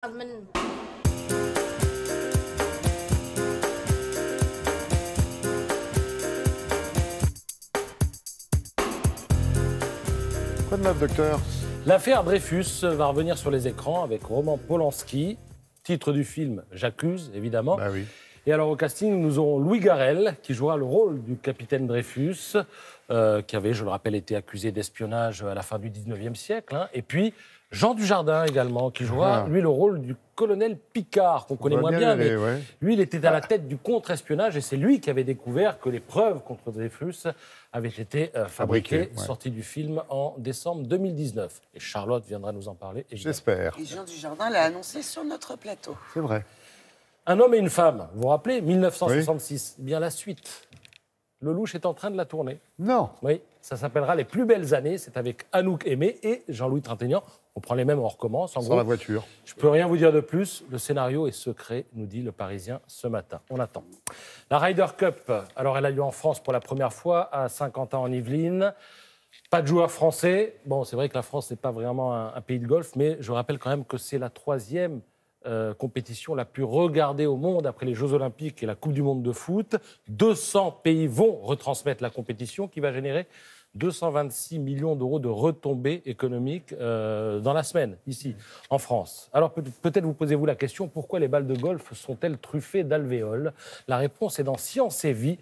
mình Quoi de neuf, docteur? L'affaire Dreyfus va revenir sur les écrans avec Roman Polanski, titre du film J'accuse, évidemment. Bah oui. Et alors au casting, nous aurons Louis Garrel, qui jouera le rôle du capitaine Dreyfus, qui avait, je le rappelle, été accusé d'espionnage à la fin du 19e siècle. Et puis Jean Dujardin également, qui jouera, lui, le rôle du colonel Picard, qu'on connaît moins bien. Mais lui, il était à la tête du contre-espionnage et c'est lui qui avait découvert que les preuves contre Dreyfus avaient été fabriquées, sorties du film en décembre 2019. Et Charlotte viendra nous en parler, évidemment. J'espère. Et Jean Dujardin l'a annoncé sur notre plateau. C'est vrai. Un homme et une femme, vous vous rappelez, 1966. Eh bien, la suite. Lelouch est en train de la tourner. Non. Oui, ça s'appellera Les plus belles années. C'est avec Anouk Aimée et Jean-Louis Trintignant. On prend les mêmes, on recommence. En Sans gros, la voiture. je peux rien vous dire de plus. Le scénario est secret, nous dit le Parisien ce matin. On attend. La Ryder Cup, alors elle a lieu en France pour la première fois, à Saint-Quentin en Yvelines. Pas de joueurs français. Bon, c'est vrai que la France n'est pas vraiment un pays de golf, mais je rappelle quand même que c'est la troisième compétition la plus regardée au monde après les Jeux Olympiques et la Coupe du Monde de foot. 200 pays vont retransmettre la compétition qui va générer 226 millions d'euros de retombées économiques dans la semaine, ici, en France. Alors peut-être vous posez-vous la question, pourquoi les balles de golf sont-elles truffées d'alvéoles? La réponse est dans Science et Vie,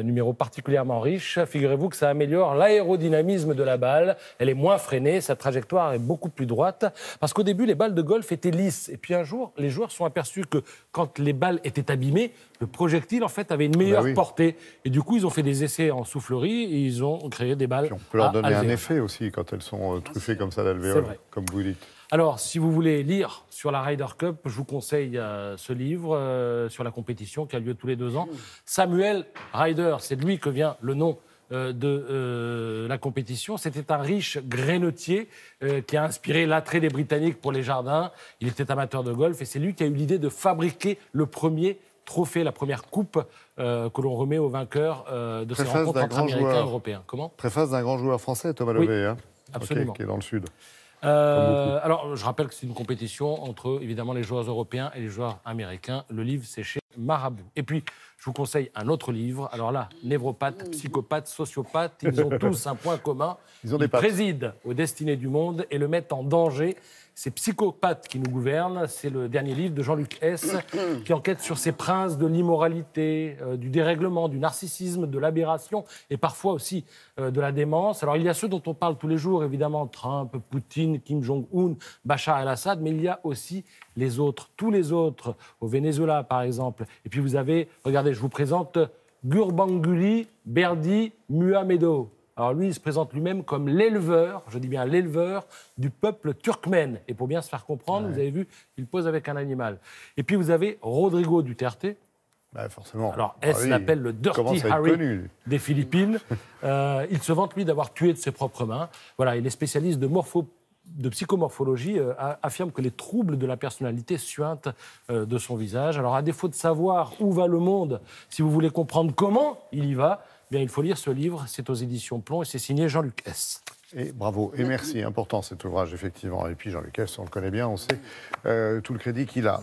numéro particulièrement riche. Figurez-vous que ça améliore l'aérodynamisme de la balle. Elle est moins freinée, sa trajectoire est beaucoup plus droite. Parce qu'au début, les balles de golf étaient lisses. Et puis un jour, les joueurs sont aperçus que quand les balles étaient abîmées, le projectile, en fait, avait une meilleure portée. Et du coup, ils ont fait des essais en soufflerie et ils ont créé des balles. Puis on peut leur donner alvéoles. un effet aussi quand elles sont truffées comme ça d'alvéoles, comme vous dites. Alors, si vous voulez lire sur la Ryder Cup, je vous conseille ce livre sur la compétition qui a lieu tous les 2 ans. Samuel Ryder, c'est de lui que vient le nom de la compétition. C'était un riche grainotier qui a inspiré l'attrait des Britanniques pour les jardins. Il était amateur de golf et c'est lui qui a eu l'idée de fabriquer le premier trophée, la première coupe que l'on remet aux vainqueurs de ces rencontres entre Américains et Européens. Comment ? Préface d'un grand joueur français, Thomas Levé, hein, absolument. qui est dans le Sud. Alors, je rappelle que c'est une compétition entre, évidemment, les joueurs européens et les joueurs américains. Le livre, c'est chez Marabout. Et puis, je vous conseille un autre livre. Alors là, névropathes, psychopathes, sociopathes, ils ont tous un point commun. Ils ont des pattes. Président aux destinées du monde et le mettent en danger. Ces psychopathes qui nous gouvernent, c'est le dernier livre de Jean-Luc Hess qui enquête sur ces princes de l'immoralité, du dérèglement, du narcissisme, de l'aberration et parfois aussi de la démence. Alors il y a ceux dont on parle tous les jours, évidemment, Trump, Poutine, Kim Jong-un, Bachar el-Assad, mais il y a aussi les autres, tous les autres, au Venezuela par exemple. Et puis vous avez, regardez, je vous présente Gurbanguly Berdi Muhammedov. Alors lui, il se présente lui-même comme l'éleveur, je dis bien l'éleveur, du peuple turkmène. Et pour bien se faire comprendre, vous avez vu, il pose avec un animal. Et puis vous avez Rodrigo Duterte. Forcément. Alors S l'appelle le Dirty Harry des Philippines. Il se vante, lui, d'avoir tué de ses propres mains. Voilà, il est spécialiste de psychomorphologie, affirme que les troubles de la personnalité suintent de son visage. Alors à défaut de savoir où va le monde, si vous voulez comprendre comment il y va, bien, il faut lire ce livre, c'est aux éditions Plomb et c'est signé Jean-Luc Hess. Et bravo, et merci, important cet ouvrage, effectivement. Et puis Jean-Luc Hess, on le connaît bien, on sait tout le crédit qu'il a.